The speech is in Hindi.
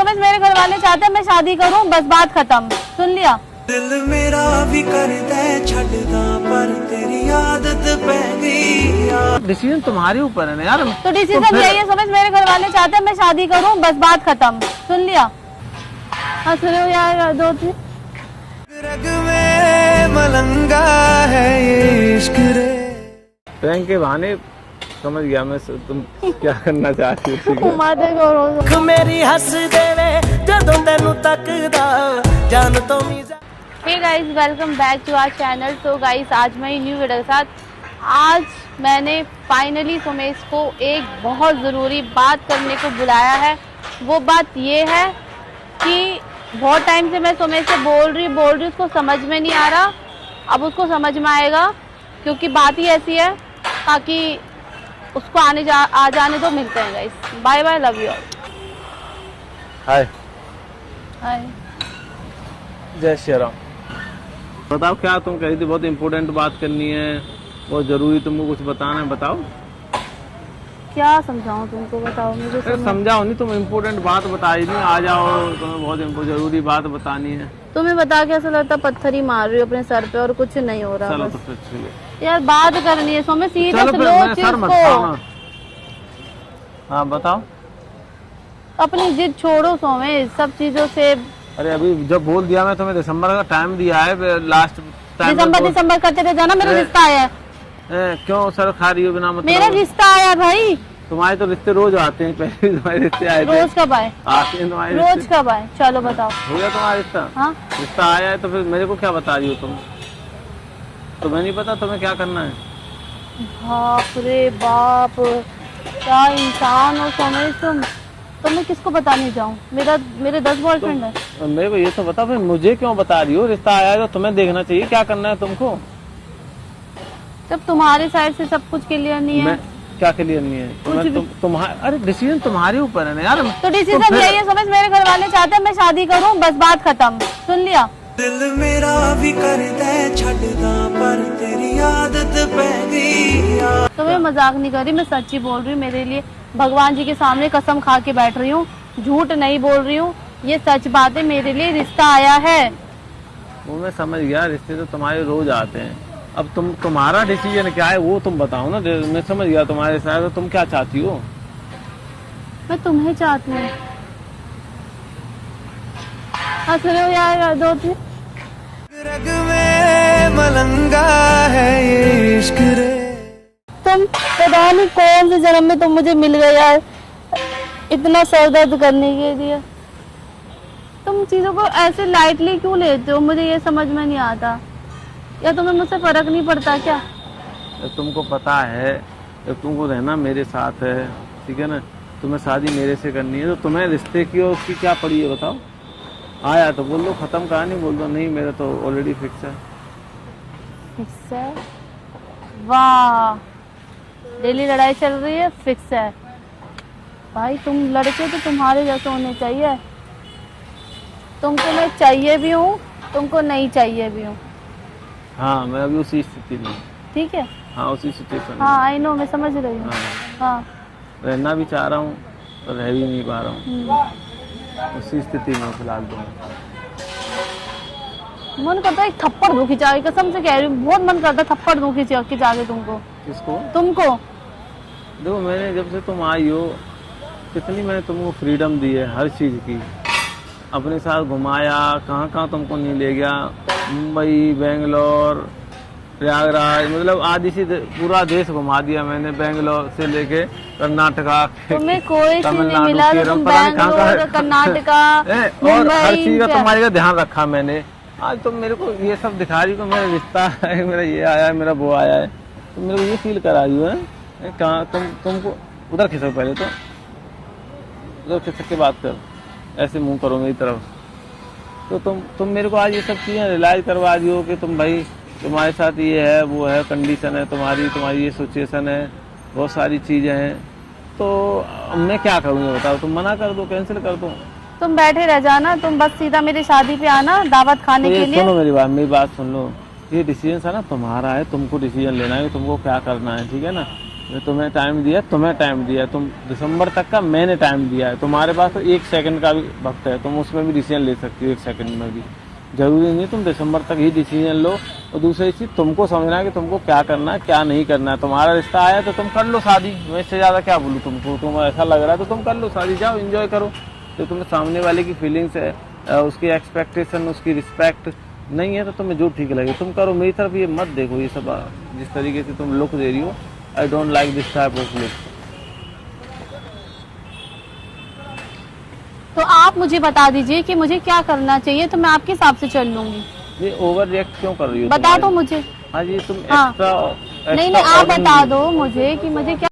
समझ, मेरे घर वाले चाहते हैं मैं शादी करूं, बस बात खत्म। सुन लिया? दिल मेरा भी करता है छड़दा पर तेरी आदत पै गई। डिसीजन तुम्हारे ऊपर है ना यार। तो डिसीजन यही है समझ, मेरे घर वाले चाहते हैं मैं शादी करूं, बस बात खत्म। सुन लिया? हंस रहे हो यार दो तीन। रग में मलंगा है ये इश्क रे। प्रैंक के बहाने समझ गया मैं तुम क्या करना चाहती हो। मेरी हंस देवे जदों तेनू तकदा जान तो मी। Hey guys, welcome back to our channel. So guys, आज मैं न्यू वीडियो के साथ आज मैंने फाइनली सुमेश को एक बहुत ज़रूरी बात करने को बुलाया है। वो बात ये है कि बहुत टाइम से मैं सुमेश से बोल रही उसको समझ में नहीं आ रहा। अब उसको समझ में आएगा, क्योंकि बात ही ऐसी है। ताकि उसको आ जाने दो, मिलते हैं guys. Bye bye, love you. Hi hi, जय श्री राम। बताओ क्या तुम कह रही थी? बहुत इम्पोर्टेंट बात करनी है, बहुत जरूरी, तुमको कुछ बताना है, बताओ। क्या समझाऊं तुमको, बताओ मुझे। समझाओ नहीं, तुम इम्पोर्टेंट बात बताई नहीं, आ जाओ, तुम्हें बहुत जरूरी बात बतानी है। तुम्हें बता के ऐसा लगता पत्थर ही मार रही हो अपने सर पे और कुछ नहीं हो रहा। चलो बस। तो फिर चलिए यार बात करनी है सोमे, सीधा लो चीज को। हाँ बताओ। अपनी जिद छोड़ो सोमे, सब चीजों से। अरे अभी जब बोल दिया मैं तुम्हें, दिसंबर का टाइम दिया है, लास्ट दिसंबर करते थे जाना। मेरा रिश्ता आया है। क्यों सर खा रही हो बिना मतलब? मेरा रिश्ता आया भाई। तुम्हारे तो रिश्ते रोज आते हैं, पहले तुम्हारे रिश्ते आए थे। रोज कब आए? आते हैं तुम्हारे रोज कब आए? चलो बताओ। हो गया तुम्हारा रिश्ता? हाँ, रिश्ता आया है तो फिर मेरे को क्या बता रही हो तुम? तुम्हें नहीं पता तुम्हें क्या करना है? बाप रे बाप, क्या इंसान हो सोमे तुम। तो मैं किसको बताने जाऊँ? मेरे 10 बॉयफ्रेंड है। मेरे को ये तो बता, फिर मुझे क्यों बता रही हो? रिश्ता आया है तो तुम्हें देखना चाहिए, क्या करना है तुमको। जब तुम्हारे साइड से सब कुछ क्लियर नहीं है। क्या क्लियर नहीं है? तुम्हारे अरे डिसीजन तुम्हारे ऊपर है ना यार। तो डिसीजन यही है समझ, मेरे घर वाले चाहते हैं मैं शादी करूं, बस बात खत्म। सुन लिया? दिल मेरा भी करता है छड़दा पर तेरी आदत पै गई। तो मैं मजाक नहीं कर रही, मैं सच्ची बोल रही हूँ। मेरे लिए भगवान जी के सामने कसम खा के बैठ रही हूँ, झूठ नहीं बोल रही हूँ, ये सच बात है। मेरे लिए रिश्ता आया है। वो मैं समझ गया, रिश्ते तो तुम्हारे रोज आते हैं। अब तुम्हारा डिसीजन क्या है वो तुम बताओ ना। मैं समझ गया तुम्हारे साथ, तो तुम क्या चाहती हो? मैं तुम्हें चाहती हूँ। हंस रहे हो यार दो तीन। रग में मलंगा है ये इश्क रे। तुम पता नहीं कौन से जन्म में तुम मुझे मिल गए यार, इतना सर दर्द करने के लिए। तुम चीजों को ऐसे लाइटली क्यों लेते हो, मुझे ये समझ में नहीं आता। या तुम्हें मुझसे फर्क नहीं पड़ता क्या? तुमको पता है, जब तुमको रहना मेरे साथ है, ठीक है ना, तुम्हें शादी मेरे से करनी है, तो तुम्हें रिश्ते की और उसकी क्या पड़ी है बताओ। आया तो बोल दो, खत्म कहानी बोल दो। नहीं, मेरा तो ऑलरेडी फिक्स है। फिक्स है? वाह, डेली लड़ाई चल रही है, फिक्स है। भाई तुम लड़के तो तुम्हारे जैसे होने चाहिए। तुमको मैं चाहिए भी हूँ, तुमको नहीं चाहिए भी हूँ। हाँ, मैं अभी उसी स्थिति में। ठीक है? हाँ, उसी सिचुएशन में। हाँ आई नो, मैं समझ रही हूँ। हाँ, रहना भी चाह रहा हूँ तो रह भी नहीं पा रहा हूँ, उसी स्थिति में फिलहाल तो। मन करता है एक थप्पड़ दूं खिंचा के, कसम से कह रही हूँ, बहुत मन करता है थप्पड़ दूं खिंचा के तुमको। किसको? तुमको। देखो, मैंने जब से तुम आई हो, कितनी मैंने तुमको फ्रीडम दी है हर चीज़ की। अपने साथ घुमाया, कहाँ कहाँ तुमको नहीं ले गया, मुंबई, बेंगलोर, प्रयागराज, मतलब आदि से पूरा देश घुमा दिया मैंने, बेंगलोर से लेके कर्नाटका, तुम्हें कोई चीज नहीं मिला, तुम बेंगलोर, कर्नाटका, और हर चीज का तुम्हारे ध्यान रखा मैंने। आज तुम मेरे को ये सब दिखा रही हो, मेरा रिश्ता है, मेरा ये आया है, मेरा वो आया है, तुम मेरे को ये फील करा रही हो। कहाँ तुमको उधर खिसक, पहले तो उधर खिसक के बात कर, ऐसे मुंह करो मेरी तरफ। तो तुम मेरे को आज ये सब चीज़ें रियलाइज करवा रही हो कि तुम भाई, तुम्हारे साथ ये है, वो है, कंडीशन है तुम्हारी ये सिचुएशन है, बहुत सारी चीज़ें हैं। तो मैं क्या करूँगा बताओ? तुम मना कर दो, कैंसिल कर दो। तुम बैठे रह जाना, तुम बस सीधा मेरी शादी पे आना दावत खाने के लिए। सुनो मेरी बात सुन लो। ये डिसीजन है ना तुम्हारा है, तुमको डिसीजन लेना है, तुमको क्या करना है, ठीक है ना। मैं तुम्हें टाइम दिया, तुम्हें टाइम दिया, तुम दिसंबर तक का मैंने टाइम दिया है, तुम्हारे पास तो 1 सेकंड का भी वक्त है, तुम उसमें भी डिसीजन ले सकती हो 1 सेकंड में भी। जरूरी नहीं तुम दिसंबर तक ही डिसीजन लो। और दूसरी चीज तुमको समझना है कि तुमको क्या करना है क्या नहीं करना है। तुम्हारा रिश्ता आया तो तुम कर लो शादी, मैं इससे ज्यादा क्या बोलूँ तुमको। तुम ऐसा लग रहा है तो तुम कर लो शादी, जाओ एंजॉय करो। तो तुम्हें सामने वाले की फीलिंग्स है, उसकी एक्सपेक्टेशन, उसकी रिस्पेक्ट नहीं है तो तुम्हें जो ठीक लगे तुम करो। मेरी तरफ ये मत देखो, ये सब जिस तरीके से तुम लुक दे रही हो, I don't like this type of look. तो आप मुझे बता दीजिए कि मुझे क्या करना चाहिए, तो मैं आपके हिसाब से चल लूंगी। ये ओवर रिएक्ट क्यों कर रही हो? बता दो मुझे। हाँ जी, तुम हाँ। एक्स्ट्रा नहीं आप बता दो मुझे कि मुझे क्या